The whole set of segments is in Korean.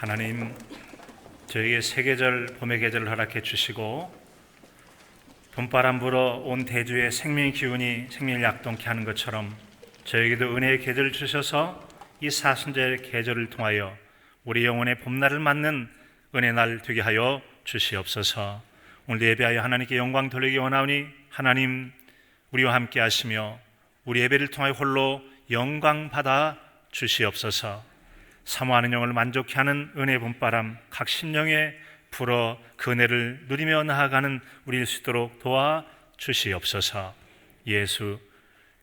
하나님, 저에게 세계절 봄의 계절을 허락해 주시고 봄바람 불어 온 대주의 생명의 기운이 생명을 약동케 하는 것처럼 저에게도 은혜의 계절을 주셔서 이 사순절 계절을 통하여 우리 영혼의 봄날을 맞는 은혜날 되게 하여 주시옵소서. 오늘 예배하여 하나님께 영광 돌리기 원하오니 하나님, 우리와 함께 하시며 우리 예배를 통하여 홀로 영광 받아 주시옵소서. 사모하는 영을 만족케 하는 은혜의 봄바람 각 심령에 불어 그 은혜를 누리며 나아가는 우리일 수 있도록 도와 주시옵소서. 예수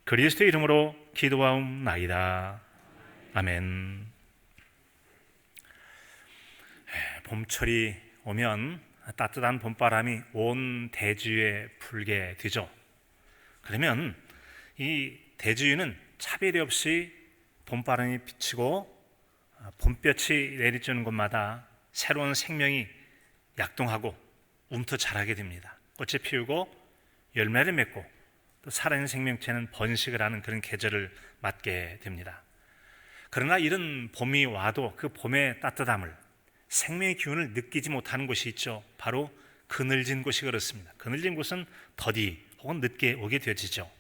그리스도의 이름으로 기도하옵나이다. 아멘. 봄철이 오면 따뜻한 봄바람이 온 대지에 불게 되죠. 그러면 이 대지위는 차별이 없이 봄바람이 비치고 봄볕이 내리쬐는 곳마다 새로운 생명이 약동하고 움터 자라게 됩니다. 꽃이 피우고 열매를 맺고 또 살아있는 생명체는 번식을 하는 그런 계절을 맞게 됩니다. 그러나 이런 봄이 와도 그 봄의 따뜻함을, 생명의 기운을 느끼지 못하는 곳이 있죠. 바로 그늘진 곳이 그렇습니다. 그늘진 곳은 더디 혹은 늦게 오게 되어지죠.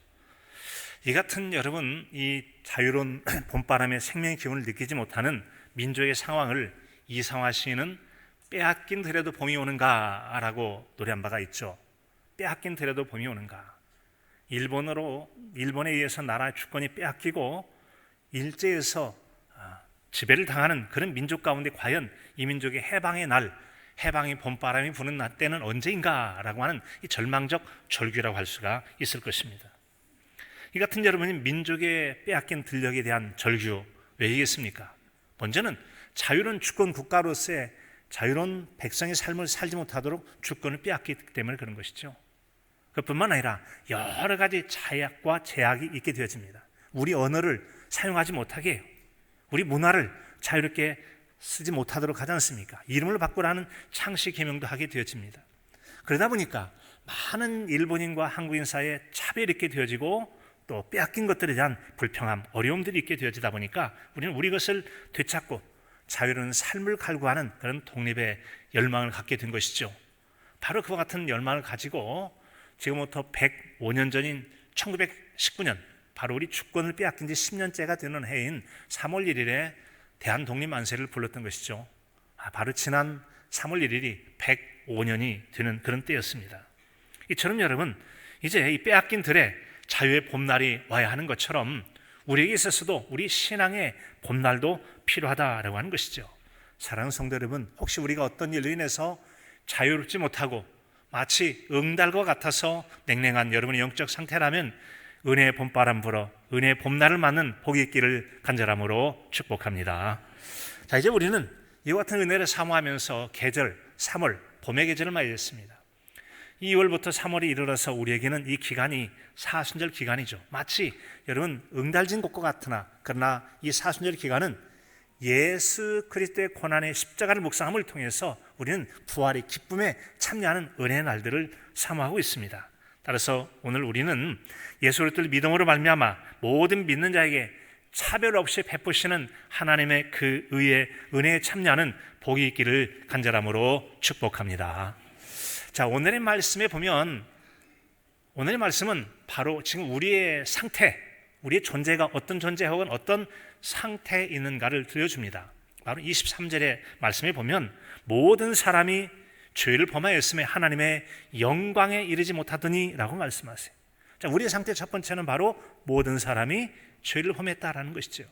이 같은 여러분, 이 자유로운 봄바람의 생명의 기운을 느끼지 못하는 민족의 상황을 이상화 시인은 빼앗긴 들에도 봄이 오는가 라고 노래한 바가 있죠. 빼앗긴 들에도 봄이 오는가. 일본에 의해서 나라의 주권이 빼앗기고 일제에서 지배를 당하는 그런 민족 가운데 과연 이 민족의 해방의 날, 해방의 봄바람이 부는 때는 언제인가라고 하는 이 절망적 절규라고 할 수가 있을 것입니다. 이 같은 여러분이 민족의 빼앗긴 들녘에 대한 절규 왜이겠습니까? 먼저는 자유로운 주권 국가로서의 자유로운 백성의 삶을 살지 못하도록 주권을 빼앗기 때문에 그런 것이죠. 그뿐만 아니라 여러 가지 자약과 제약이 있게 되어집니다. 우리 언어를 사용하지 못하게 해요. 우리 문화를 자유롭게 쓰지 못하도록 하지 않습니까? 이름을 바꾸라는 창씨 개명도 하게 되어집니다. 그러다 보니까 많은 일본인과 한국인 사이에 차별이 있게 되어지고 또 빼앗긴 것들에 대한 불평함, 어려움들이 있게 되어지다 보니까 우리는 우리 것을 되찾고 자유로운 삶을 갈구하는 그런 독립의 열망을 갖게 된 것이죠. 바로 그와 같은 열망을 가지고 지금부터 105년 전인 1919년, 바로 우리 주권을 빼앗긴 지 10년째가 되는 해인 3월 1일에 대한독립만세를 불렀던 것이죠. 바로 지난 3월 1일이 105년이 되는 그런 때였습니다. 이처럼 여러분, 이제 이 빼앗긴 들에 자유의 봄날이 와야 하는 것처럼 우리에게 있어서도 우리 신앙의 봄날도 필요하다라고 하는 것이죠. 사랑하는 성도 여러분, 혹시 우리가 어떤 일로 인해서 자유롭지 못하고 마치 응달과 같아서 냉랭한 여러분의 영적 상태라면 은혜의 봄바람 불어 은혜의 봄날을 맞는 복이 있기를 간절함으로 축복합니다. 자, 이제 우리는 이와 같은 은혜를 사모하면서 계절 3월 봄의 계절을 맞이했습니다. 2월부터 3월이 이르러서 우리에게는 이 기간이 사순절 기간이죠. 마치 여러분 응달진 곳과 같으나 그러나 이 사순절 기간은 예수 그리스도의 고난의 십자가를 묵상함을 통해서 우리는 부활의 기쁨에 참여하는 은혜의 날들을 사모하고 있습니다. 따라서 오늘 우리는 예수 그리스도를 믿음으로 말미암아 모든 믿는 자에게 차별 없이 베푸시는 하나님의 그 의의 은혜에 참여하는 복이 있기를 간절함으로 축복합니다. 자, 오늘의 말씀에 보면 오늘의 말씀은 바로 지금 우리의 상태, 우리의 존재가 어떤 존재 혹은 어떤 상태에 있는가를 들려줍니다. 바로 23절의 말씀에 보면 모든 사람이 죄를 범하였음에 하나님의 영광에 이르지 못하더니 라고 말씀하세요. 자, 우리의 상태 첫 번째는 바로 모든 사람이 죄를 범했다라는 것이죠.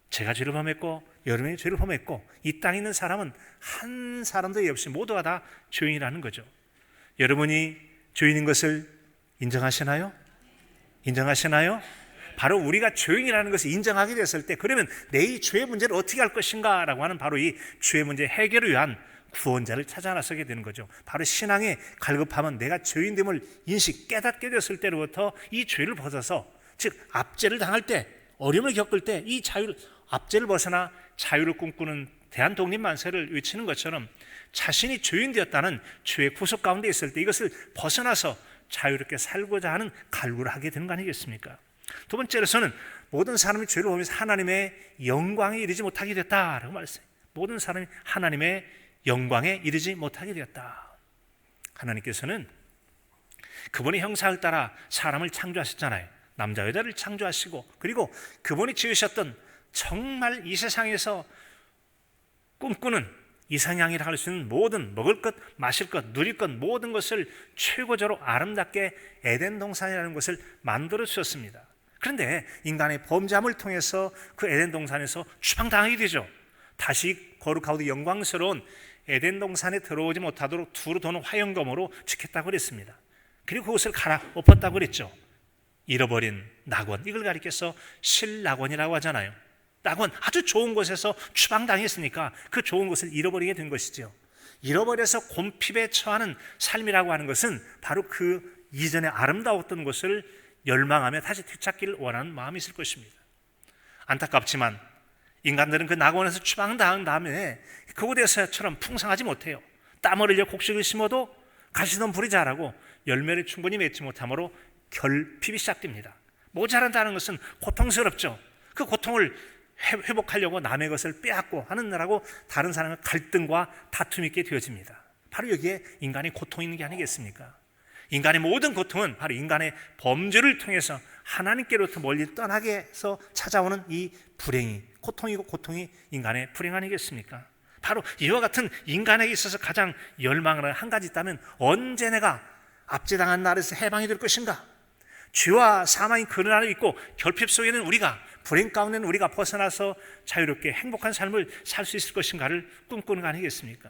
제가 죄를 범했고 여러분이 죄를 범했고 이 땅에 있는 사람은 한 사람도 없이 모두가 다 죄인이라는 거죠. 여러분이 죄인인 것을 인정하시나요? 인정하시나요? 바로 우리가 죄인이라는 것을 인정하게 됐을 때 그러면 내 이 죄의 문제를 어떻게 할 것인가 라고 하는 바로 이 죄의 문제 해결을 위한 구원자를 찾아 나서게 되는 거죠. 바로 신앙의 갈급함은 내가 죄인됨을 깨닫게 됐을 때로부터 이 죄를 벗어서, 즉 압제를 당할 때, 어려움을 겪을 때 이 압제를 벗어나 자유를 꿈꾸는 대한독립만세를 외치는 것처럼 자신이 죄인 되었다는 죄의 구속 가운데 있을 때 이것을 벗어나서 자유롭게 살고자 하는 갈구를 하게 되는 거 아니겠습니까? 두 번째로서는 모든 사람이 죄를 범해서 하나님의 영광에 이르지 못하게 됐다라고 말했어요. 모든 사람이 하나님의 영광에 이르지 못하게 되었다. 하나님께서는 그분의 형상을 따라 사람을 창조하셨잖아요. 남자 여자를 창조하시고, 그리고 그분이 지으셨던 정말 이 세상에서 꿈꾸는 이상향이라 할 수 있는 모든 먹을 것, 마실 것, 누릴 것 모든 것을 최고조로 아름답게 에덴 동산이라는 것을 만들어 주셨습니다. 그런데 인간의 범죄함을 통해서 그 에덴 동산에서 추방당하게 되죠. 다시 거룩하고 영광스러운 에덴 동산에 들어오지 못하도록 두루 도는 화영검으로 지켰다고 그랬습니다. 그리고 그것을 갈아엎었다고 그랬죠. 잃어버린 낙원, 이걸 가리켜서 실낙원이라고 하잖아요. 낙원, 아주 좋은 곳에서 추방당했으니까 그 좋은 곳을 잃어버리게 된 것이죠. 잃어버려서 곰핍에 처하는 삶이라고 하는 것은 바로 그 이전에 아름다웠던 곳을 열망하며 다시 되찾기를 원하는 마음이 있을 것입니다. 안타깝지만 인간들은 그 낙원에서 추방당한 다음에 그곳에서처럼 풍성하지 못해요. 땀 흘려 곡식을 심어도 가시던 불이 자라고 열매를 충분히 맺지 못하므로 결핍이 시작됩니다. 모자란다는 것은 고통스럽죠. 그 고통을 회복하려고 남의 것을 빼앗고 하느라고 다른 사람의 갈등과 다툼이 있게 되어집니다. 바로 여기에 인간의 고통이 있는 게 아니겠습니까? 인간의 모든 고통은 바로 인간의 범죄를 통해서 하나님께로부터 멀리 떠나게 해서 찾아오는 이 불행이, 고통이고 고통이 인간의 불행 아니겠습니까? 바로 이와 같은 인간에게 있어서 가장 열망을 하는 한 가지 있다면, 언제 내가 압제당한 날에서 해방이 될 것인가? 죄와 사망이 그늘 안에 있고 결핍 속에는 우리가, 불행 가운데는 우리가 벗어나서 자유롭게 행복한 삶을 살 수 있을 것인가를 꿈꾸는 거 아니겠습니까?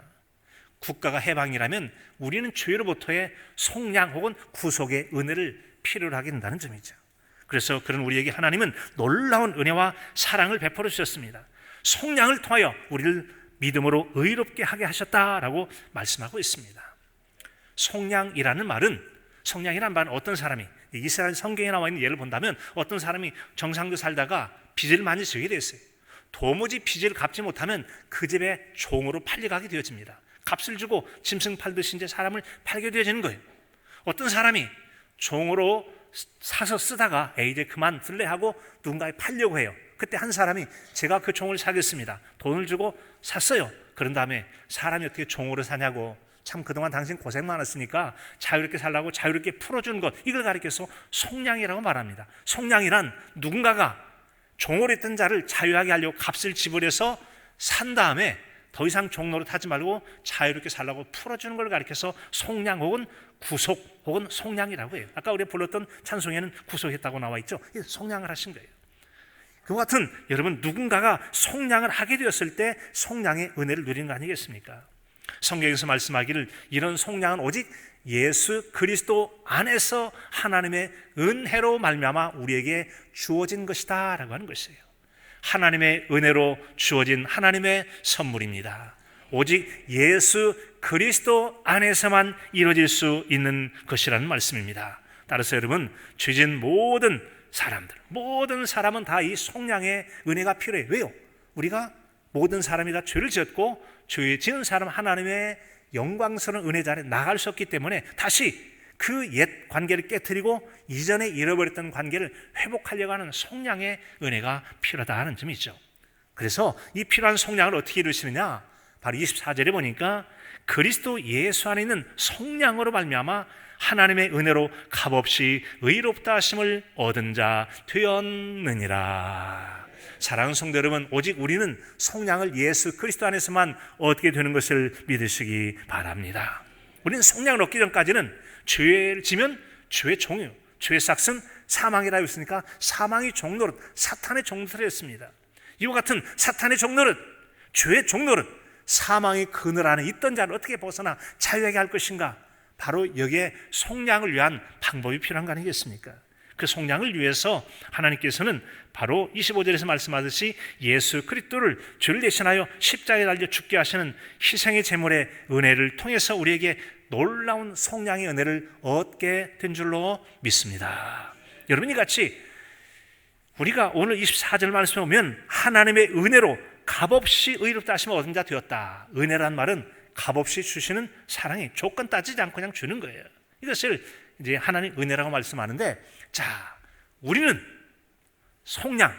국가가 해방이라면 우리는 죄로부터의 속량 혹은 구속의 은혜를 필요로 하게 된다는 점이죠. 그래서 그런 우리에게 하나님은 놀라운 은혜와 사랑을 베풀어 주셨습니다. 속량을 통하여 우리를 믿음으로 의롭게 하게 하셨다라고 말씀하고 있습니다. 속량이라는 말은 어떤 사람이, 이스라엘 성경에 나와 있는 예를 본다면 어떤 사람이 정상도 살다가 빚을 많이 지게 됐어요. 도무지 빚을 갚지 못하면 그 집에 종으로 팔려가게 되어집니다. 값을 주고 짐승 팔듯이 이제 사람을 팔게 되어지는 거예요. 어떤 사람이 종으로 사서 쓰다가 이제 그만 둘래 하고 누군가에 팔려고 해요. 그때 한 사람이 제가 그 종을 사겠습니다. 돈을 주고 샀어요. 그런 다음에 사람이 어떻게 종으로 사냐고, 참 그동안 당신 고생 많았으니까 자유롭게 살라고 자유롭게 풀어주는 것, 이걸 가리켜서 속량이라고 말합니다. 속량이란 누군가가 종으로 있던 자를 자유하게 하려고 값을 지불해서 산 다음에 더 이상 종노릇 하지 말고 자유롭게 살라고 풀어주는 걸 가리켜서 속량 혹은 구속 혹은 속량이라고 해요. 아까 우리가 불렀던 찬송에는 구속했다고 나와 있죠. 속량을 하신 거예요. 그와 같은, 여러분, 누군가가 속량을 하게 되었을 때 속량의 은혜를 누리는 거 아니겠습니까? 성경에서 말씀하기를 이런 속량은 오직 예수 그리스도 안에서 하나님의 은혜로 말미암아 우리에게 주어진 것이다 라고 하는 것이에요. 하나님의 은혜로 주어진 하나님의 선물입니다. 오직 예수 그리스도 안에서만 이루어질 수 있는 것이라는 말씀입니다. 따라서 여러분, 죄진 모든 사람은 다 이 속량의 은혜가 필요해요. 왜요? 우리가 모든 사람이 다 죄를 지었고 죄 지은 사람 하나님의 영광스러운 은혜 자리에 나갈 수 없기 때문에 다시 그 옛 관계를 깨트리고 이전에 잃어버렸던 관계를 회복하려고 하는 속량의 은혜가 필요하다는 점이죠. 그래서 이 필요한 속량을 어떻게 이루시느냐? 바로 24절에 보니까 그리스도 예수 안에 있는 속량으로 말미암아 하나님의 은혜로 값없이 의롭다 하심을 얻은 자 되었느니라. 사랑하는 성도 여러분, 오직 우리는 속량을 예수 그리스도 안에서만 얻게 되는 것을 믿으시기 바랍니다. 우리는 속량을 얻기 전까지는 죄를 지면 죄의 종이요, 죄의 삭은 사망이라고 했으니까 사망의 종노릇, 사탄의 종노릇이었습니다. 이와 같은 사탄의 종노릇, 죄의 종노릇, 사망의 그늘 안에 있던 자를 어떻게 벗어나 자유하게 할 것인가? 바로 여기에 속량을 위한 방법이 필요한 거 아니겠습니까? 그 속량을 위해서 하나님께서는 바로 25절에서 말씀하듯이 예수 그리스도를 죄를 대신하여 십자가에 달려 죽게 하시는 희생의 제물의 은혜를 통해서 우리에게 놀라운 속량의 은혜를 얻게 된 줄로 믿습니다. 여러분이 같이 우리가 오늘 24절 말씀에 보면 하나님의 은혜로 값없이 의롭다 하심을 얻은 자 되었다. 은혜란 말은 값없이 주시는 사랑이 조건 따지지 않고 그냥 주는 거예요. 이것을 이제 하나님 은혜라고 말씀하는데, 자, 우리는 속량,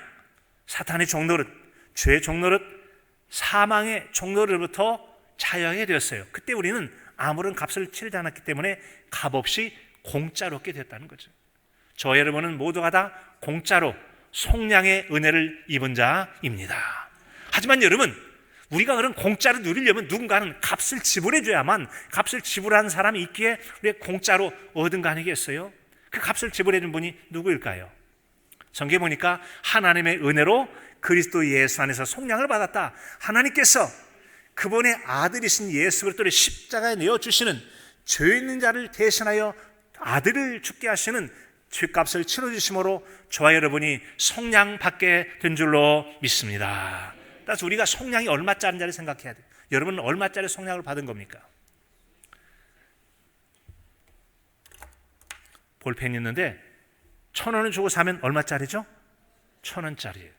사탄의 종노릇, 죄의 종노릇, 사망의 종로로부터 자유하게 되었어요. 그때 우리는 아무런 값을 치르지 않았기 때문에 값없이 공짜로 얻게 됐다는 거죠. 저 여러분은 모두가 다 공짜로 속량의 은혜를 입은 자입니다. 하지만 여러분, 우리가 그런 공짜로 누리려면 누군가는 값을 지불해 줘야만, 값을 지불한 사람이 있기에 우리가 공짜로 얻은 거 아니겠어요? 그 값을 지불해 준 분이 누구일까요? 성경에 보니까 하나님의 은혜로 그리스도 예수 안에서 속량을 받았다. 하나님께서 그분의 아들이신 예수 그리스도를 십자가에 내어주시는 죄 있는 자를 대신하여 아들을 죽게 하시는 죄값을 치러주심으로 저와 여러분이 속량받게 된 줄로 믿습니다. 따라서 우리가 속량이 얼마짜리인지를 생각해야 돼요. 여러분은 얼마짜리 속량을 받은 겁니까? 볼펜이 있는데 1,000원을 주고 사면 얼마짜리죠? 1,000원짜리예요.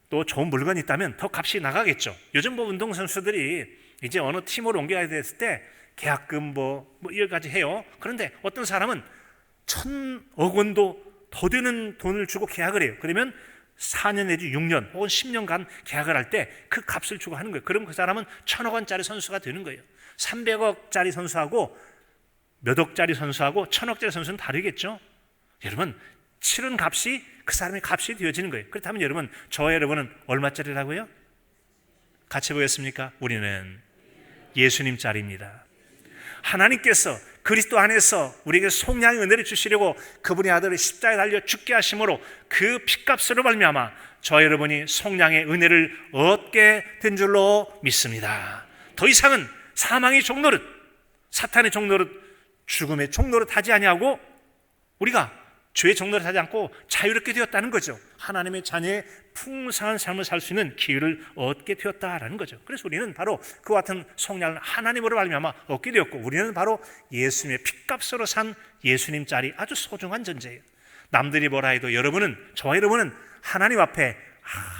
또 좋은 물건이 있다면 더 값이 나가겠죠. 요즘 뭐 운동선수들이 이제 어느 팀으로 옮겨야 됐을 때 계약금 뭐 여러 가지 해요. 그런데 어떤 사람은 1,000억 원도 더 되는 돈을 주고 계약을 해요. 그러면 4년 내지 6년 혹은 10년간 계약을 할 때 그 값을 주고 하는 거예요. 그럼 그 사람은 1,000억 원짜리 선수가 되는 거예요. 300억짜리 선수하고 몇 억짜리 선수하고 1,000억짜리 선수는 다르겠죠. 여러분, 치른 값이 그 사람의 값이 되어지는 거예요. 그렇다면 여러분, 저와 여러분은 얼마짜리라고요? 같이 보겠습니까? 우리는 예수님짜리입니다. 하나님께서 그리스도 안에서 우리에게 속량의 은혜를 주시려고 그분의 아들을 십자가에 달려 죽게 하심으로 그 피값으로 말미암아 저와 여러분이 속량의 은혜를 얻게 된 줄로 믿습니다. 더 이상은 사망의 종노릇, 사탄의 종노릇, 죽음의 종노릇 하지 아니하고 우리가 죄의 종노릇 하지 않고 자유롭게 되었다는 거죠. 하나님의 자녀의 풍성한 삶을 살 수 있는 기회를 얻게 되었다라는 거죠. 그래서 우리는 바로 그와 같은 속량을 하나님으로 말미암아 얻게 되었고, 우리는 바로 예수님의 피값으로 산 예수님짜리 아주 소중한 존재예요. 남들이 뭐라 해도 여러분은, 저와 여러분은 하나님 앞에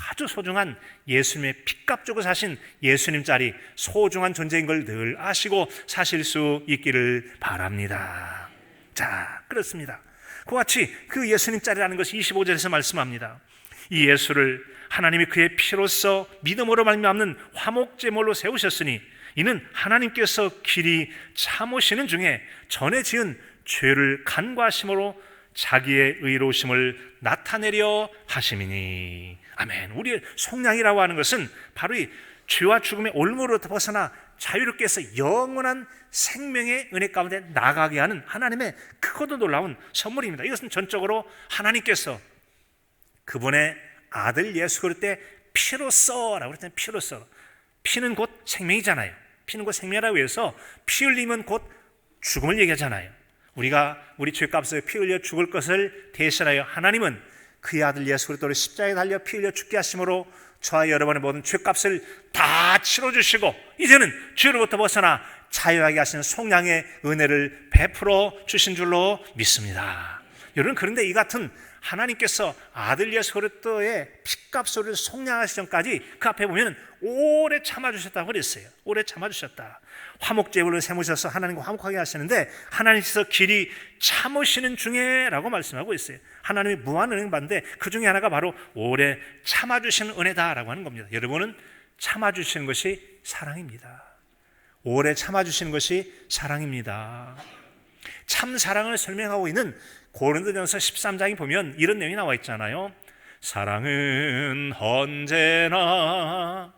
아주 소중한 예수님의 피값 주고 사신 예수님짜리 소중한 존재인 걸 늘 아시고 사실 수 있기를 바랍니다. 자, 그렇습니다. 그와 같이 그 예수님짜리라는 것이 25절에서 말씀합니다. 이 예수를 하나님이 그의 피로써 믿음으로 말미암는 화목제물로 세우셨으니 이는 하나님께서 길이 참으시는 중에 전에 지은 죄를 간과하심으로 자기의 의로우심을 나타내려 하심이니. 아멘. 우리의 속량이라고 하는 것은 바로 이 죄와 죽음의 올무로부터 벗어나 자유롭게 해서 영원한 생명의 은혜 가운데 나가게 하는 하나님의 크고도 놀라운 선물입니다. 이것은 전적으로 하나님께서 그분의 아들 예수 그리스도의 피로써라고 그랬잖아요. 피로써. 피는 곧 생명이잖아요. 피는 곧 생명이라고 해서 피 흘리면 곧 죽음을 얘기하잖아요. 우리가 우리 죄값을 피 흘려 죽을 것을 대신하여 하나님은 그의 아들 예수 그리스도를 십자가에 달려 피 흘려 죽게 하심으로 저와 여러분의 모든 죄값을 다 치러주시고 이제는 죄로부터 벗어나 자유하게 하시는 속량의 은혜를 베풀어 주신 줄로 믿습니다. 여러분, 그런데 이 같은 하나님께서 아들 예수 그리스도의 피값으로 속량하시기 전까지 그 앞에 보면 오래 참아주셨다고 그랬어요. 오래 참아주셨다. 화목제물을 세우셔서 하나님과 화목하게 하시는데 하나님께서 길이 참으시는 중에 라고 말씀하고 있어요. 하나님이 무한 은혜 받는데 그 중에 하나가 바로 오래 참아주시는 은혜다라고 하는 겁니다. 여러분은 참아주시는 것이 사랑입니다. 오래 참아주시는 것이 사랑입니다. 참 사랑을 설명하고 있는 고린도전서 13장에 보면 이런 내용이 나와 있잖아요. 사랑은 언제나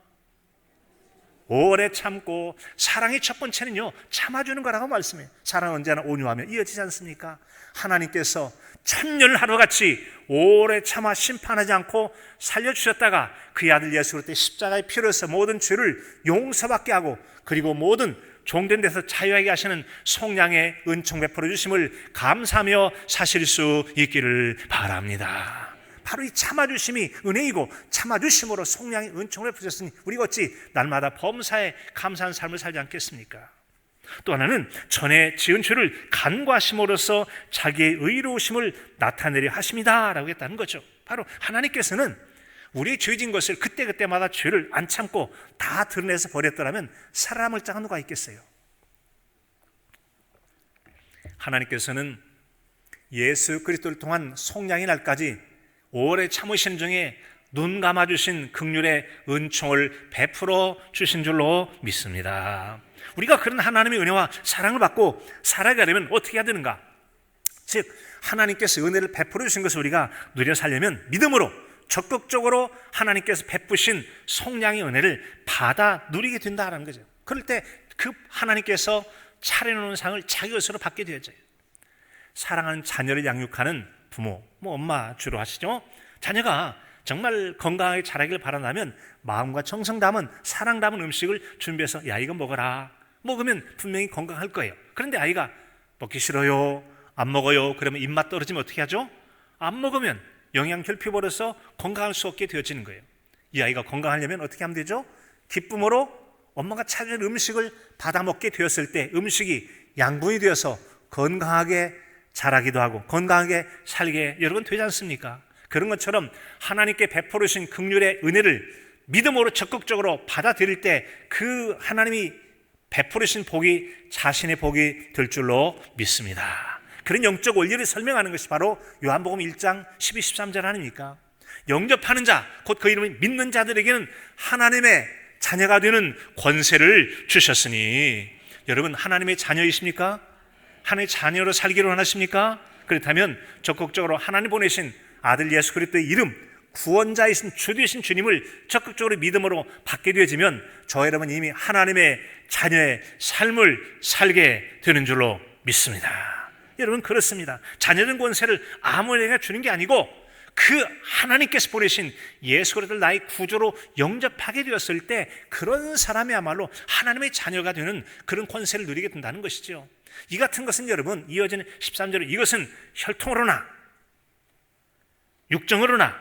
오래 참고, 사랑의 첫 번째는요 참아주는 거라고 말씀해요. 사랑은 언제나 온유하며 이어지지 않습니까? 하나님께서 천년하루같이 오래 참아 심판하지 않고 살려주셨다가 그의 아들 예수 그리스도의 십자가의 피로서 모든 죄를 용서받게 하고 그리고 모든 종된 데서 자유하게 하시는 속량의 은총 베풀어 주심을 감사하며 사실 수 있기를 바랍니다. 바로 이 참아주심이 은혜이고 참아주심으로 속량의 은총을 베푸셨으니 우리가 어찌 날마다 범사에 감사한 삶을 살지 않겠습니까? 또 하나는 전에 지은 죄를 간과하심으로써 자기의 의로우심을 나타내려 하심이다 라고 했다는 거죠. 바로 하나님께서는 우리의 죄진 것을 그때그때마다 죄를 안 참고 다 드러내서 버렸더라면 살아남을 자가 누가 있겠어요? 하나님께서는 예수 그리스도를 통한 속량의 날까지 오래 참으신 중에 눈 감아주신 긍휼의 은총을 베풀어 주신 줄로 믿습니다. 우리가 그런 하나님의 은혜와 사랑을 받고 살아가려면 어떻게 해야 되는가? 즉 하나님께서 은혜를 베풀어 주신 것을 우리가 누려 살려면 믿음으로 적극적으로 하나님께서 베푸신 속량의 은혜를 받아 누리게 된다는 거죠. 그럴 때 그 하나님께서 차려놓은 상을 자기 것으로 받게 되어져요. 사랑하는 자녀를 양육하는 부모, 엄마 주로 하시죠. 자녀가 정말 건강하게 자라기를 바란다면 마음과 정성 담은 사랑 담은 음식을 준비해서 야 이거 먹어라. 먹으면 분명히 건강할 거예요. 그런데 아이가 먹기 싫어요, 안 먹어요. 그러면 입맛 떨어지면 어떻게 하죠? 안 먹으면 영양 결핍 벌어서 건강할 수 없게 되어지는 거예요. 이 아이가 건강하려면 어떻게 하면 되죠? 기쁨으로 엄마가 차려준 음식을 받아 먹게 되었을 때 음식이 양분이 되어서 건강하게 자라기도 하고 건강하게 살게 여러분 되지 않습니까? 그런 것처럼 하나님께 베풀어 주신 긍휼의 은혜를 믿음으로 적극적으로 받아들일 때 그 하나님이 베풀어 주신 복이 자신의 복이 될 줄로 믿습니다. 그런 영적 원리를 설명하는 것이 바로 요한복음 1장 12, 13절 아닙니까? 영접하는 자, 곧 그 이름을 믿는 자들에게는 하나님의 자녀가 되는 권세를 주셨으니 여러분 하나님의 자녀이십니까? 하나님의 자녀로 살기를 원하십니까? 그렇다면 적극적으로 하나님 보내신 아들 예수 그리스도의 이름 구원자이신 주 되신 주님을 적극적으로 믿음으로 받게 되어지면 저 여러분 이미 하나님의 자녀의 삶을 살게 되는 줄로 믿습니다. 여러분 그렇습니다. 자녀된 권세를 아무에게나 주는 게 아니고 그 하나님께서 보내신 예수 그리스도를 나의 구주로 영접하게 되었을 때 그런 사람이야말로 하나님의 자녀가 되는 그런 권세를 누리게 된다는 것이죠. 이 같은 것은 여러분 이어지는 13절에 이것은 혈통으로나 육정으로나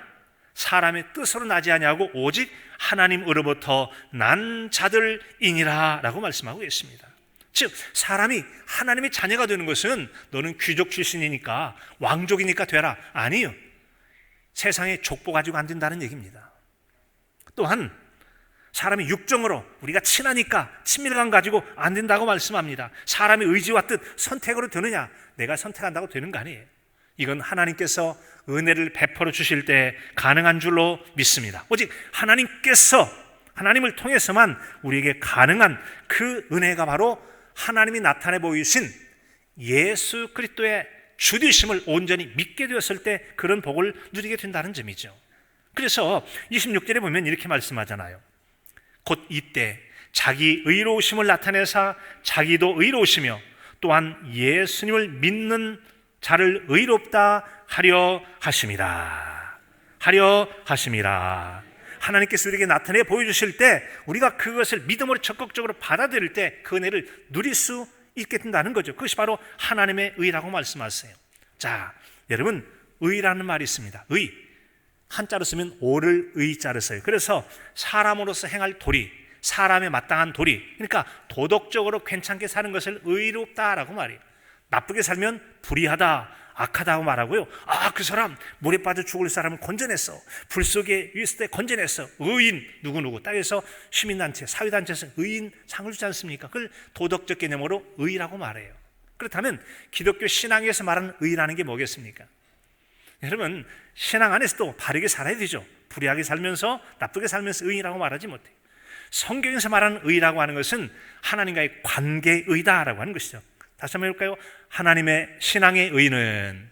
사람의 뜻으로 나지 아니하고 오직 하나님으로부터 난 자들이니라 라고 말씀하고 있습니다. 즉 사람이 하나님의 자녀가 되는 것은 너는 귀족 출신이니까 왕족이니까 되라 아니요. 세상에 족보 가지고 안 된다는 얘기입니다. 또한 사람이 육정으로 우리가 친하니까 친밀감 가지고 안 된다고 말씀합니다. 사람의 의지와 뜻 선택으로 되느냐 내가 선택한다고 되는 거 아니에요. 이건 하나님께서 은혜를 베풀어 주실 때 가능한 줄로 믿습니다. 오직 하나님께서 하나님을 통해서만 우리에게 가능한 그 은혜가 바로 하나님이 나타내 보이신 예수 그리스도의 주되심을 온전히 믿게 되었을 때 그런 복을 누리게 된다는 점이죠. 그래서 26절에 보면 이렇게 말씀하잖아요. 곧 이때 자기 의로우심을 나타내사 자기도 의로우시며 또한 예수님을 믿는 자를 의롭다 하려 하심이라. 하려 하심이라. 하나님께서 우리에게 나타내 보여주실 때 우리가 그것을 믿음으로 적극적으로 받아들일 때 그 은혜를 누릴 수 있게 된다는 거죠. 그것이 바로 하나님의 의라고 말씀하세요. 자, 여러분 의라는 말이 있습니다. 의 한자로 쓰면 오를 의자로 써요. 그래서 사람으로서 행할 도리, 사람에 마땅한 도리, 그러니까 도덕적으로 괜찮게 사는 것을 의롭다라고 말해요. 나쁘게 살면 불의하다, 악하다고 말하고요. 아, 그 사람 물에 빠져 죽을 사람을 건져냈어. 불 속에 있을 때 건져냈어. 의인 누구누구 땅에서 시민단체, 사회단체에서 의인 상을 주지 않습니까? 그걸 도덕적 개념으로 의라고 말해요. 그렇다면 기독교 신앙에서 말하는 의라는 게 뭐겠습니까? 여러분 신앙 안에서도 바르게 살아야 되죠. 불의하게 살면서 나쁘게 살면서 의인이라고 말하지 못해요. 성경에서 말하는 의라고 하는 것은 하나님과의 관계의 의다라고 하는 것이죠. 다시 한번 해볼까요? 하나님의 신앙의 의는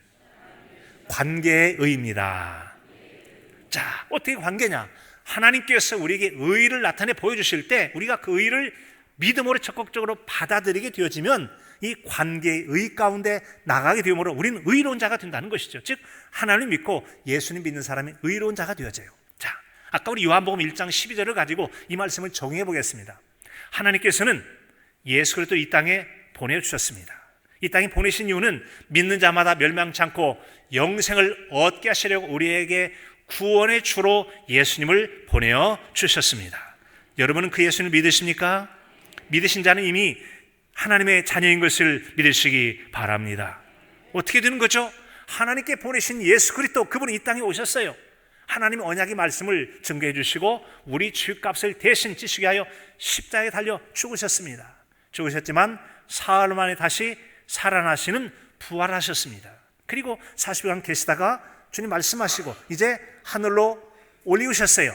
관계의 의입니다. 자, 어떻게 관계냐? 하나님께서 우리에게 의를 나타내 보여주실 때 우리가 그 의를 믿음으로 적극적으로 받아들이게 되어지면 이 관계의 의 가운데 나가게 되므로 우리는 의로운 자가 된다는 것이죠. 즉 하나님 믿고 예수님 믿는 사람이 의로운 자가 되어져요. 자, 아까 우리 요한복음 1장 12절을 가지고 이 말씀을 적용해 보겠습니다. 하나님께서는 예수 그리스도 이 땅에 보내주셨습니다. 이 땅에 보내신 이유는 믿는 자마다 멸망치 않고 영생을 얻게 하시려고 우리에게 구원의 주로 예수님을 보내어 주셨습니다. 여러분은 그 예수님을 믿으십니까? 믿으신 자는 이미 하나님의 자녀인 것을 믿으시기 바랍니다. 어떻게 되는 거죠? 하나님께 보내신 예수 그리스도 그분이 이 땅에 오셨어요. 하나님의 언약의 말씀을 증거해 주시고 우리 죄값을 대신 지시게 하여 십자가에 달려 죽으셨습니다. 죽으셨지만 사흘 만에 다시 살아나시는 부활하셨습니다. 그리고 40일 계시다가 주님 말씀하시고 이제 하늘로 올리우셨어요.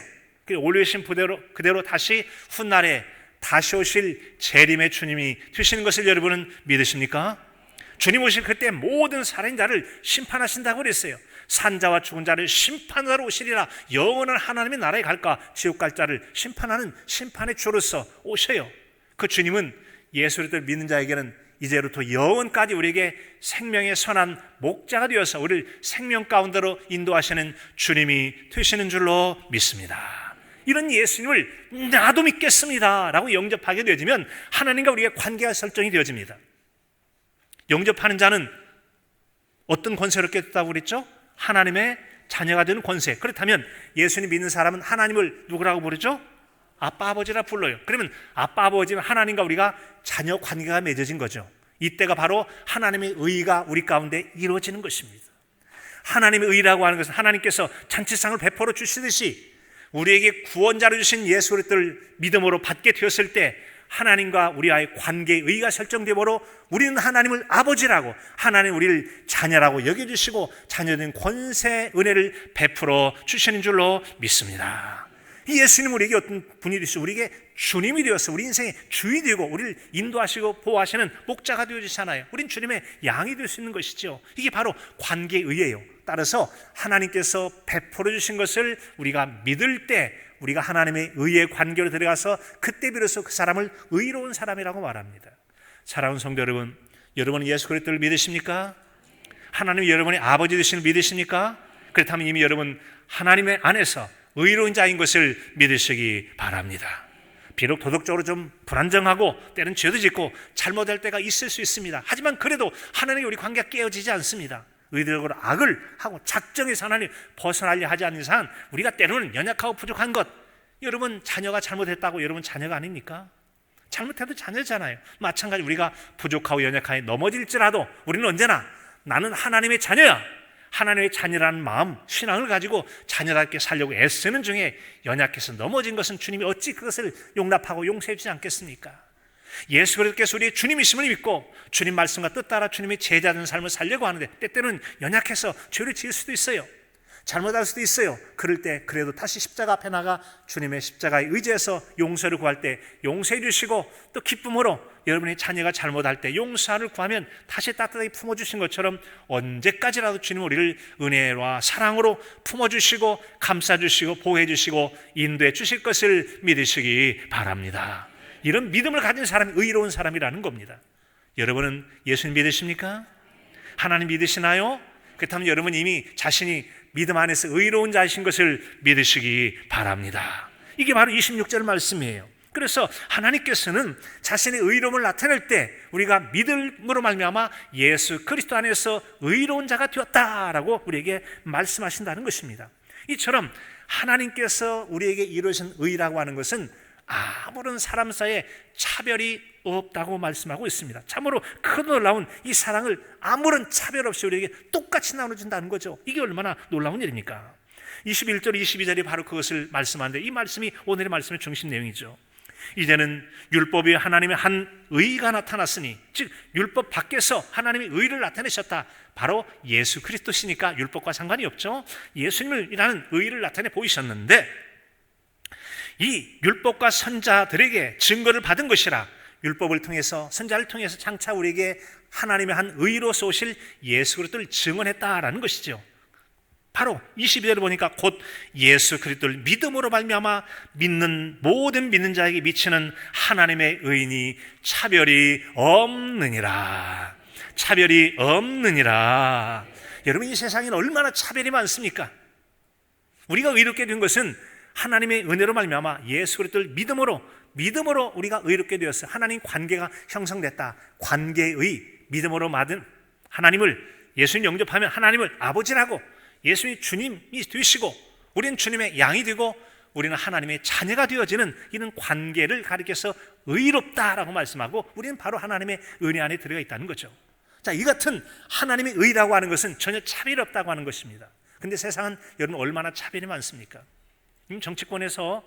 올리우신 그대로 다시 훗날에 다시 오실 재림의 주님이 되시는 것을 여러분은 믿으십니까? 주님 오실 그때 모든 살인자를 심판하신다고 그랬어요. 산자와 죽은 자를 심판하러 오시리라. 영원한 하나님의 나라에 갈까 지옥 갈 자를 심판하는 심판의 주로서 오셔요. 그 주님은 예수를 믿는 자에게는 이제부터 영원까지 우리에게 생명의 선한 목자가 되어서 우리를 생명 가운데로 인도하시는 주님이 되시는 줄로 믿습니다. 이런 예수님을 나도 믿겠습니다 라고 영접하게 되어지면 하나님과 우리의 관계가 설정이 되어집니다. 영접하는 자는 어떤 권세를 얻게 됐다고 그랬죠? 하나님의 자녀가 되는 권세. 그렇다면 예수님 믿는 사람은 하나님을 누구라고 부르죠? 아빠 아버지라 불러요. 그러면 아빠 아버지는 하나님과 우리가 자녀 관계가 맺어진 거죠. 이때가 바로 하나님의 의가 우리 가운데 이루어지는 것입니다. 하나님의 의라고 하는 것은 하나님께서 잔치상을 베풀어 주시듯이 우리에게 구원자로 주신 예수 그리스도를 믿음으로 받게 되었을 때 하나님과 우리와의 관계의 의가 설정되므로 우리는 하나님을 아버지라고, 하나님 우리를 자녀라고 여겨주시고 자녀된 권세 은혜를 베풀어 주시는 줄로 믿습니다. 이 예수님은 우리에게 어떤 분이 되시고 우리에게 주님이 되어서 우리 인생의 주인이 되고 우리를 인도하시고 보호하시는 목자가 되어주시잖아요. 우린 주님의 양이 될 수 있는 것이죠. 이게 바로 관계의 의예요. 따라서 하나님께서 베풀어 주신 것을 우리가 믿을 때 우리가 하나님의 의의 관계로 들어가서 그때 비로소 그 사람을 의로운 사람이라고 말합니다. 사랑하는 성도 여러분, 여러분은 예수 그리스도를 믿으십니까? 하나님이 여러분의 아버지 되시는 믿으십니까? 그렇다면 이미 여러분 하나님의 안에서 의로운 자인 것을 믿으시기 바랍니다. 비록 도덕적으로 좀 불안정하고 때는 죄도 짓고 잘못할 때가 있을 수 있습니다. 하지만 그래도 하나님과 우리 관계가 깨어지지 않습니다. 의도적으로 악을 하고 작정해서 하나님 벗어나려 하지 않는 이상 우리가 때로는 연약하고 부족한 것, 여러분 자녀가 잘못했다고 여러분 자녀가 아닙니까? 잘못해도 자녀잖아요. 마찬가지 우리가 부족하고 연약하게 넘어질지라도 우리는 언제나 나는 하나님의 자녀야, 하나님의 자녀라는 마음, 신앙을 가지고 자녀답게 살려고 애쓰는 중에 연약해서 넘어진 것은 주님이 어찌 그것을 용납하고 용서해 주지 않겠습니까? 예수 그리스도께서 우리의 주님이심을 믿고 주님 말씀과 뜻 따라 주님의 제자된 삶을 살려고 하는데 때때로는 연약해서 죄를 지을 수도 있어요. 잘못할 수도 있어요. 그럴 때 그래도 다시 십자가 앞에 나가 주님의 십자가에 의지해서 용서를 구할 때 용서해 주시고 또 기쁨으로 여러분의 자녀가 잘못할 때 용서를 구하면 다시 따뜻하게 품어주신 것처럼 언제까지라도 주님 우리를 은혜와 사랑으로 품어주시고 감싸주시고 보호해주시고 인도해 주실 것을 믿으시기 바랍니다. 이런 믿음을 가진 사람이 의로운 사람이라는 겁니다. 여러분은 예수님 믿으십니까? 하나님 믿으시나요? 그렇다면 여러분 이미 자신이 믿음 안에서 의로운 자이신 것을 믿으시기 바랍니다. 이게 바로 26절 말씀이에요. 그래서 하나님께서는 자신의 의로움을 나타낼 때 우리가 믿음으로 말미암아 예수 그리스도 안에서 의로운 자가 되었다라고 우리에게 말씀하신다는 것입니다. 이처럼 하나님께서 우리에게 이루신 의라고 하는 것은 아무런 사람 사이에 차별이 없다고 말씀하고 있습니다. 참으로 큰 놀라운 이 사랑을 아무런 차별 없이 우리에게 똑같이 나눠준다는 거죠. 이게 얼마나 놀라운 일입니까? 21절 22절이 바로 그것을 말씀하는데 이 말씀이 오늘의 말씀의 중심 내용이죠. 이제는 율법이 하나님의 한 의가 나타났으니, 즉 율법 밖에서 하나님의 의를 나타내셨다. 바로 예수 그리스도시니까 율법과 상관이 없죠. 예수님이라는 의를 나타내 보이셨는데 이 율법과 선자들에게 증거를 받은 것이라 율법을 통해서 선자를 통해서 장차 우리에게 하나님의 한 의로서 오실 예수 그리스도를 증언했다라는 것이죠. 바로 22절을 보니까 곧 예수 그리스도를 믿음으로 말미암아 믿는 모든 믿는 자에게 미치는 하나님의 의인이 차별이 없느니라. 차별이 없느니라. 여러분 이 세상에는 얼마나 차별이 많습니까? 우리가 의롭게 된 것은 하나님의 은혜로 말미암아 예수 그리스도를 믿음으로 우리가 의롭게 되었어요. 하나님 관계가 형성됐다. 관계의 믿음으로 받은 하나님을, 예수님 영접하면 하나님을 아버지라고, 예수님이 주님이 되시고 우리는 주님의 양이 되고 우리는 하나님의 자녀가 되어지는 이런 관계를 가리켜서 의롭다라고 말씀하고 우리는 바로 하나님의 은혜 안에 들어가 있다는 거죠. 자, 이 같은 하나님의 의라고 하는 것은 전혀 차별이 없다고 하는 것입니다. 근데 세상은 여러분 얼마나 차별이 많습니까? 정치권에서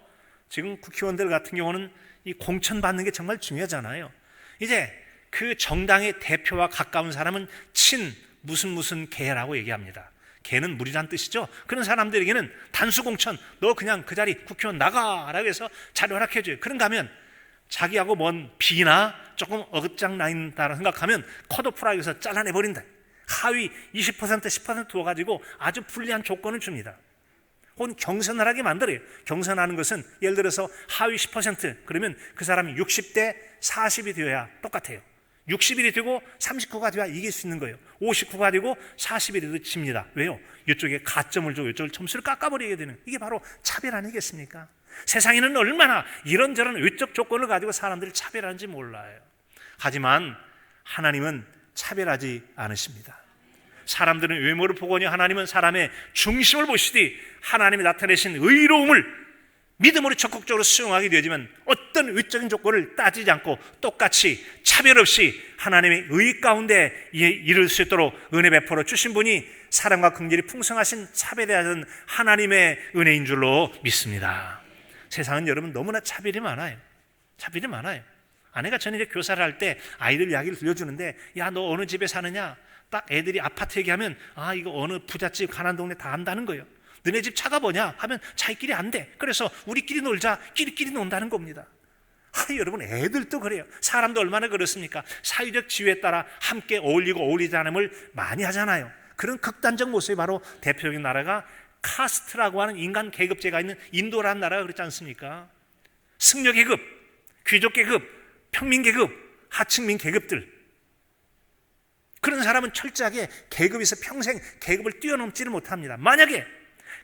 지금 국회의원들 같은 경우는 이 공천받는 게 정말 중요하잖아요. 이제 그 정당의 대표와 가까운 사람은 친 무슨 개라고 얘기합니다. 개는 물이란 뜻이죠. 그런 사람들에게는 단수공천, 너 그냥 그 자리 국회의원 나가라고 해서 자리 허락해줘요. 그런가 하면 자기하고 먼 비나 조금 어긋장 나 있다고 생각하면 컷오프라고 해서 잘라내버린다. 하위 20% 10% 두어가지고 아주 불리한 조건을 줍니다. 혹은 경선을 하게 만들어요. 경선하는 것은 예를 들어서 하위 10% 그러면 그 사람이 60대 40이 되어야 똑같아요. 60일이 되고 39가 되어야 이길 수 있는 거예요. 59가 되고 40일이 돼도 집니다. 왜요? 이쪽에 가점을 주고 이쪽을 점수를 깎아버리게 되는, 이게 바로 차별 아니겠습니까? 세상에는 얼마나 이런저런 외적 조건을 가지고 사람들을 차별하는지 몰라요. 하지만 하나님은 차별하지 않으십니다. 사람들은 외모를 보거니 하나님은 사람의 중심을 보시되 하나님이 나타내신 의로움을 믿음으로 적극적으로 수용하게 되지만 어떤 외적인 조건을 따지지 않고 똑같이 차별 없이 하나님의 의 가운데 이룰 수 있도록 은혜 베풀어 주신 분이 사랑과 긍휼이 풍성하신 차별하는 하나님의 은혜인 줄로 믿습니다. 세상은 여러분 너무나 차별이 많아요. 차별이 많아요. 아내가 저는 이제 교사를 할 때 아이들 이야기를 들려주는데, 야, 너 어느 집에 사느냐? 딱 애들이 아파트 얘기하면, 아, 이거 어느 부잣집 가난 동네 다 안다는 거예요. 너네 집 차가 뭐냐? 하면 자기끼리 안 돼. 그래서 우리끼리 놀자. 끼리끼리 논다는 겁니다. 여러분, 애들도 그래요. 사람도 얼마나 그렇습니까? 사회적 지위에 따라 함께 어울리고 어울리지 않음을 많이 하잖아요. 그런 극단적 모습이 바로 대표적인 나라가 카스트라고 하는 인간 계급제가 있는 인도라는 나라가 그렇지 않습니까? 승려 계급, 귀족 계급, 평민 계급, 하층민 계급들, 그런 사람은 철저하게 계급에서 평생 계급을 뛰어넘지를 못합니다. 만약에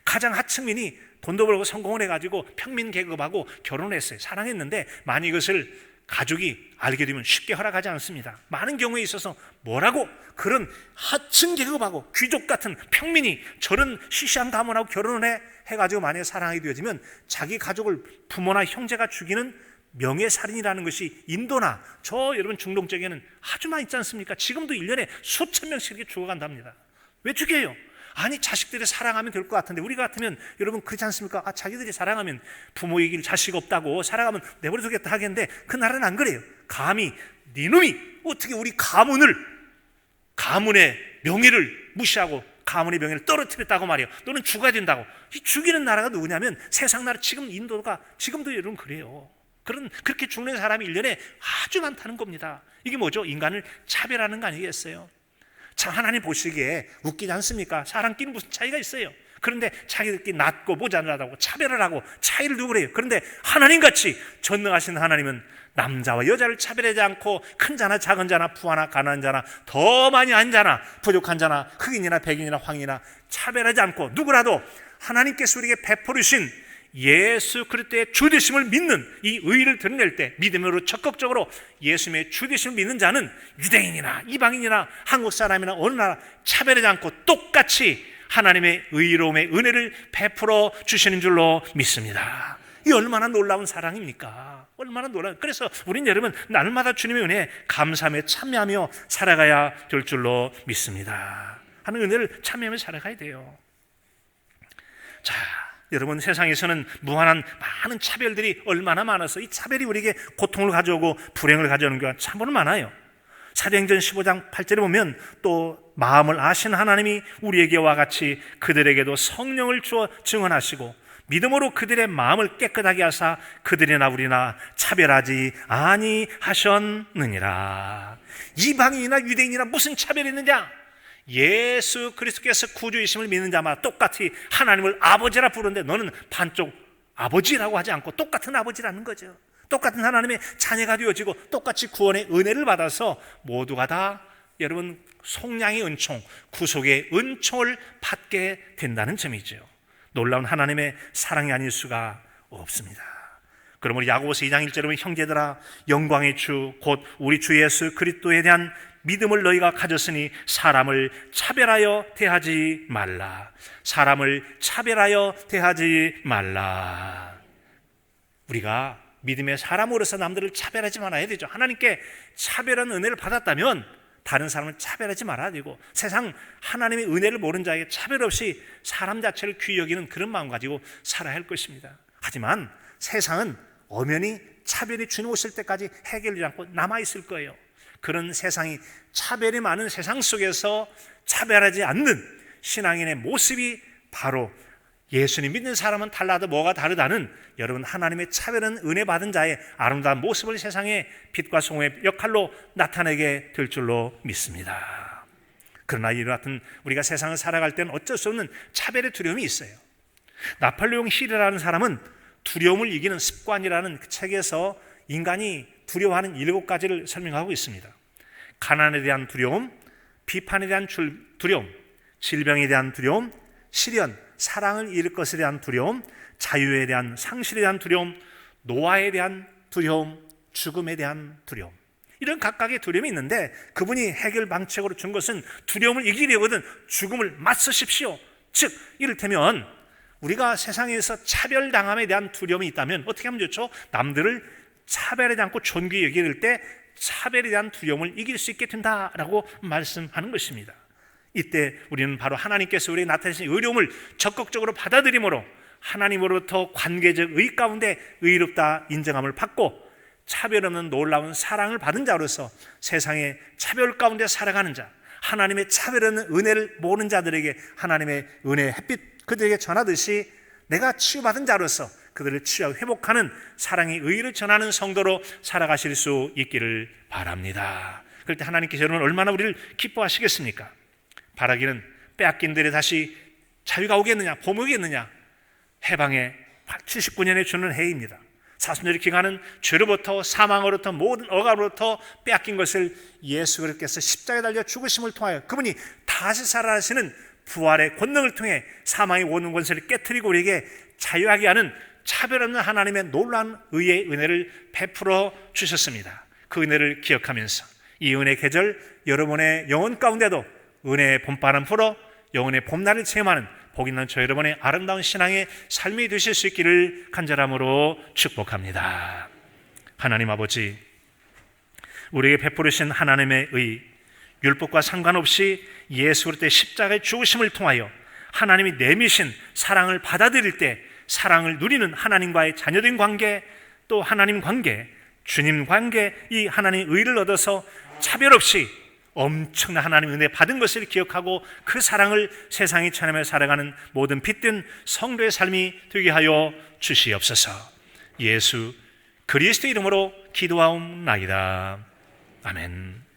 가장 하층민이 돈도 벌고 성공을 해가지고 평민 계급하고 결혼했어요. 사랑했는데 만약 이것을 가족이 알게 되면 쉽게 허락하지 않습니다. 많은 경우에 있어서 뭐라고 그런 하층 계급하고 귀족 같은 평민이 저런 시시한 가문하고 결혼을 해가지고 만약에 사랑하게 되어지면 자기 가족을 부모나 형제가 죽이는 명예살인이라는 것이 인도나 저 여러분 중동 쪽에는 아주 많이 있지 않습니까? 지금도 1년에 수천 명씩 이렇게 죽어간답니다. 왜 죽여요? 아니, 자식들이 사랑하면 될 것 같은데, 우리 같으면 여러분 그렇지 않습니까? 아, 자기들이 사랑하면 부모 얘기를 자식 없다고 사랑하면 내버려 두겠다 하겠는데 그 나라는 안 그래요. 감히 네 놈이 어떻게 우리 가문의 명예를 무시하고 가문의 명예를 떨어뜨렸다고 말이에요. 너는 죽어야 된다고. 이 죽이는 나라가 누구냐면 세상 나라, 지금 인도가 지금도 여러분 그래요. 그렇게 죽는 사람이 1년에 아주 많다는 겁니다. 이게 뭐죠? 인간을 차별하는 거 아니겠어요? 참, 하나님 보시기에 웃기지 않습니까? 사람끼리 무슨 차이가 있어요? 그런데 자기들끼리 낮고 모자라다고 차별을 하고 차이를 두고 그래요. 그런데 하나님같이 전능하신 하나님은 남자와 여자를 차별하지 않고 큰 자나 작은 자나 부하나 가난한 자나 더 많이 한 자나 부족한 자나 흑인이나 백인이나 황인이나 차별하지 않고 누구라도 하나님께서 우리에게 베풀으신 예수 그리스도의 주되심을 믿는 이 의의를 드러낼 때 믿음으로 적극적으로 예수님의 주되심을 믿는 자는 유대인이나 이방인이나 한국 사람이나 어느 나라 차별하지 않고 똑같이 하나님의 의로움의 은혜를 베풀어 주시는 줄로 믿습니다. 이 얼마나 놀라운 사랑입니까? 얼마나 놀라운. 그래서 우린 여러분 날마다 주님의 은혜에 감사하며 참여하며 살아가야 될 줄로 믿습니다. 하는 은혜를 참여하며 살아가야 돼요. 자, 여러분, 세상에서는 무한한 많은 차별들이 얼마나 많아서 이 차별이 우리에게 고통을 가져오고 불행을 가져오는 경우가 참으로 많아요. 사도행전 15장 8절에 보면 또 마음을 아신 하나님이 우리에게와 같이 그들에게도 성령을 주어 증언하시고 믿음으로 그들의 마음을 깨끗하게 하사 그들이나 우리나 차별하지 아니하셨느니라. 이방인이나 유대인이나 무슨 차별이 있느냐? 예수 그리스도께서 구주이심을 믿는 자마다 똑같이 하나님을 아버지라 부르는데 너는 반쪽 아버지라고 하지 않고 똑같은 아버지라는 거죠. 똑같은 하나님의 자녀가 되어지고 똑같이 구원의 은혜를 받아서 모두가 다 여러분 속량의 은총, 구속의 은총을 받게 된다는 점이죠. 놀라운 하나님의 사랑이 아닐 수가 없습니다. 그러므로 야고보서 2장 1절에 보면 형제들아 영광의 주 곧 우리 주 예수 그리스도에 대한 믿음을 너희가 가졌으니 사람을 차별하여 대하지 말라. 사람을 차별하여 대하지 말라. 우리가 믿음의 사람으로서 남들을 차별하지 말아야 되죠. 하나님께 차별한 은혜를 받았다면 다른 사람을 차별하지 말아야 되고, 세상 하나님의 은혜를 모르는 자에게 차별 없이 사람 자체를 귀히 여기는 그런 마음 가지고 살아야 할 것입니다. 하지만 세상은 엄연히 차별이 주님 오실 때까지 해결되지 않고 남아있을 거예요. 그런 세상이 차별이 많은 세상 속에서 차별하지 않는 신앙인의 모습이 바로 예수님 믿는 사람은 달라도 뭐가 다르다는 여러분 하나님의 차별은 은혜 받은 자의 아름다운 모습을 세상에 빛과 소금의 역할로 나타내게 될 줄로 믿습니다. 그러나 이 같은 우리가 세상을 살아갈 때는 어쩔 수 없는 차별의 두려움이 있어요. 나폴레옹 힐이라는 사람은 두려움을 이기는 습관이라는 그 책에서 인간이 두려워하는 7가지를 설명하고 있습니다. 가난에 대한 두려움, 비판에 대한 두려움, 질병에 대한 두려움, 시련, 사랑을 잃을 것에 대한 두려움, 자유에 대한 상실에 대한 두려움, 노화에 대한 두려움, 죽음에 대한 두려움. 이런 각각의 두려움이 있는데 그분이 해결 방책으로 준 것은 두려움을 이기려거든 죽음을 맞서십시오. 즉 이를테면 우리가 세상에서 차별당함에 대한 두려움이 있다면 어떻게 하면 좋죠? 남들을 차별하지 않고 존귀히 여길 때 차별에 대한 두려움을 이길 수 있게 된다라고 말씀하는 것입니다. 이때 우리는 바로 하나님께서 우리에게 나타내신 의로움을 적극적으로 받아들임으로 하나님으로부터 관계적 의 가운데 의롭다 인정함을 받고 차별 없는 놀라운 사랑을 받은 자로서 세상의 차별 가운데 살아가는 자, 하나님의 차별 없는 은혜를 모르는 자들에게 하나님의 은혜의 햇빛 그들에게 전하듯이 내가 치유받은 자로서 그들을 치유하고 회복하는 사랑의 의를 전하는 성도로 살아가실 수 있기를 바랍니다. 그럴 때 하나님께서 여러분 얼마나 우리를 기뻐하시겠습니까? 바라기는 빼앗긴 들에 다시 자유가 오겠느냐, 봄이 오겠느냐. 해방의 79년에 주는 해입니다. 사순절의 기간은 죄로부터 사망으로부터 모든 억압으로부터 빼앗긴 것을 예수 그리스도께서 십자가에 달려 죽으심을 통하여 그분이 다시 살아나시는 부활의 권능을 통해 사망의 모든 권세를 깨트리고 우리에게 자유하게 하는 차별 없는 하나님의 놀라운 의의 은혜를 베풀어 주셨습니다. 그 은혜를 기억하면서 이 은혜 계절 여러분의 영혼 가운데도 은혜의 봄바람 불어 영혼의 봄날을 체험하는 복 있는 저 여러분의 아름다운 신앙의 삶이 되실 수 있기를 간절함으로 축복합니다. 하나님 아버지, 우리에게 베푸르신 하나님의 의, 율법과 상관없이 예수 그리스도의 십자가의 죽으심을 통하여 하나님이 내미신 사랑을 받아들일 때 사랑을 누리는 하나님과의 자녀된 관계, 또 하나님 관계, 주님 관계, 이 하나님의 의를 얻어서 차별 없이 엄청난 하나님의 은혜 받은 것을 기억하고 그 사랑을 세상에 전하며 살아가는 모든 빛된 성도의 삶이 되게 하여 주시옵소서. 예수 그리스도 이름으로 기도하옵나이다. 아멘.